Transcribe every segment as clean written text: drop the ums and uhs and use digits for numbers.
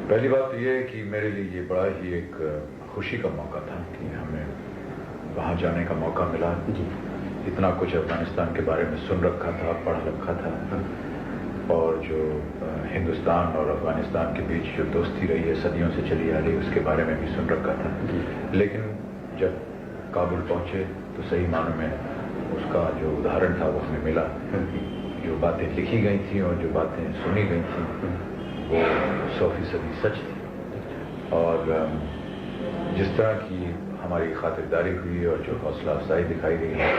پہلی بات تو یہ ہے کہ میرے لیے یہ بڑا ہی ایک خوشی کا موقع تھا کہ ہمیں وہاں جانے کا موقع ملا. اتنا کچھ افغانستان کے بارے میں سن رکھا تھا, پڑھ رکھا تھا, اور جو ہندوستان اور افغانستان کے بیچ جو دوستی رہی ہے صدیوں سے چلی آ رہی ہے اس کے بارے میں بھی سن رکھا تھا. لیکن جب کابل پہنچے تو صحیح معنوں میں اس کا جو ادھارن تھا وہ ہمیں ملا. جو باتیں لکھی گئی تھیں اور جو باتیں سنی گئی تھیں وہ 100% سچ تھی. اور جس طرح کی ہماری خاطرداری ہوئی اور جو حوصلہ افزائی دکھائی گئی ہے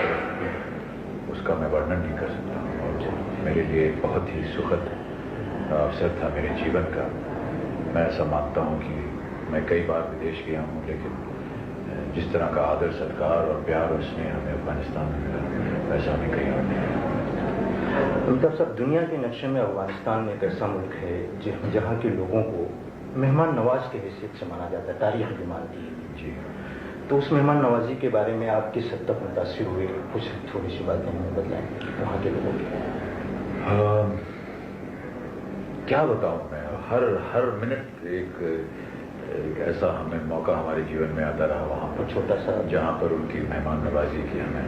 اس کا میں ورنن نہیں کر سکتا ہوں. اور میرے لیے بہت ہی سکھد اوسر تھا میرے جیون کا. میں ایسا مانتا ہوں کہ میں کئی بار ودیش گیا ہوں لیکن جس طرح کا آدر ستکار اور پیار اور اسنیہ ہمیں افغانستان میں ملا ویسا ہمیں کہیں اور نہیں. مطلب صاحب, دنیا کے نقشے میں افغانستان میں ایک ایسا ملک ہے جہاں کے لوگوں کو مہمان نواز کے حیثیت سے مانا جاتا ہے, تاریخ بھی مانتی ہے. جی, تو اس مہمان نوازی کے بارے میں آپ کس حد تک متاثر ہوئے, کچھ تھوڑی سی باتیں ہمیں بتائیں وہاں کے لوگوں کی. کیا بتاؤں میں, ہر منٹ ایک ایسا ہمیں موقع ہمارے جیون میں آتا رہا وہاں پر چھوٹا سا جہاں پر ان کی مہمان نوازی کی ہمیں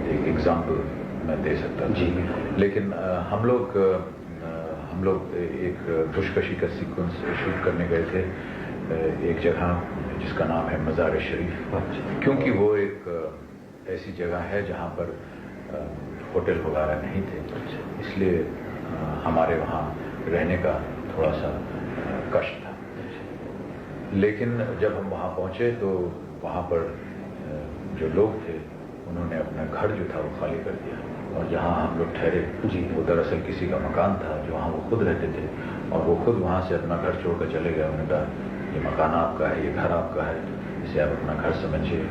ایک ایگزامپل میں دے سکتا ہوں. جی, لیکن ہم لوگ ایک خوشکشی کا سیکوینس شوٹ کرنے گئے تھے ایک جگہ جس کا نام ہے مزار شریف. کیونکہ وہ ایک ایسی جگہ ہے جہاں پر ہوٹل وغیرہ نہیں تھے, اس لیے ہمارے وہاں رہنے کا تھوڑا سا کشٹ تھا. لیکن جب ہم وہاں پہنچے تو وہاں پر جو لوگ تھے انہوں نے اپنا گھر جو تھا وہ خالی کر دیا, اور جہاں ہم لوگ ٹھہرے وہ دراصل کسی کا مکان تھا جو وہاں وہ خود رہتے تھے, اور وہ خود وہاں سے اپنا گھر چھوڑ کر چلے گئے. انہوں نے کہا یہ مکان آپ کا ہے, یہ گھر آپ کا ہے, اسے آپ اپنا گھر سمجھیے,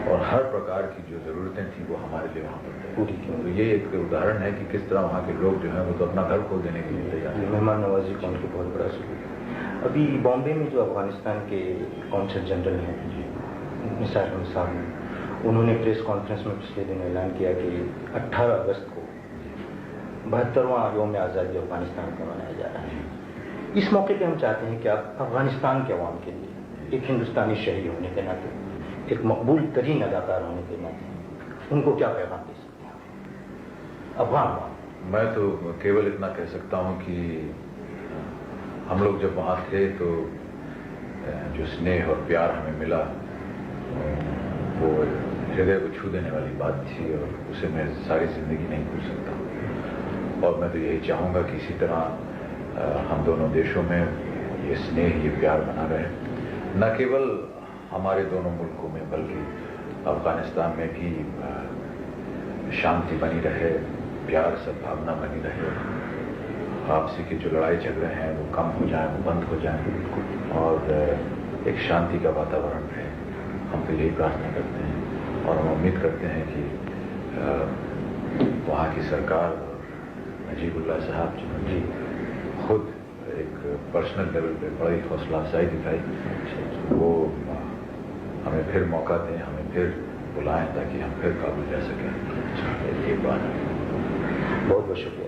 اور ہر پرکار کی جو ضرورتیں تھیں وہ ہمارے لیے وہاں پر پوری کی. تو یہ ایک اداہرن ہے کہ کس طرح وہاں کے لوگ جو ہیں وہ تو اپنا گھر کھول دینے کے لیے تیار ہیں. مہمان نوازی کا ان کو بہت بڑا سلوک. ابھی بامبے میں جو افغانستان کے کونسل جنرل ہیں نثار احمد صاحب نے, انہوں نے پریس کانفرنس میں پچھلے دن اعلان کیا کہ 18 اگست کو 72واں یوم آزادی افغانستان کا منایا جا رہا ہے. اس موقع پہ ہم چاہتے ہیں کہ آپ افغانستان کے عوام کے لیے ایک ہندوستانی شہری ہونے کے ناطے, ایک مقبول ترین اداکار ہونے کے ناطے ان کو کیا پیغام دے سکتے ہیں افغان عوام؟ میں تو کیول اتنا کہہ سکتا ہوں کہ ہم لوگ جب وہاں تھے تو جو اسنیہ اور پیار ہمیں ملا وہ ہردے کو چھو دینے والی بات تھی, اور اسے میں ساری زندگی نہیں بھول سکتا. اور میں تو یہی چاہوں گا کہ اسی طرح ہم دونوں دیشوں میں یہ اسنیہ یہ پیار بنا رہے, نہ کیول ہمارے دونوں ملکوں میں بلکہ افغانستان میں بھی شانتی بنی رہے, پیار سدبھاونا بنی رہے, آپسی کے جو لڑائی جھگڑے ہیں وہ کم ہو جائیں, وہ بند ہو جائیں, اور ایک شانتی کا واتاورن رہے. ہم تو یہی پرارتھنا کرتے ہیں اور ہم امید کرتے ہیں کہ وہاں کی سرکار اور نجیب اللہ صاحب جنہوں نے خود ایک پرسنل لیول پہ بڑی حوصلہ افزائی دکھائی, وہ ہمیں پھر موقع دیں, ہمیں پھر بلائیں تاکہ ہم پھر کابل جا سکیں. یہ بات بہت بہت شکریہ.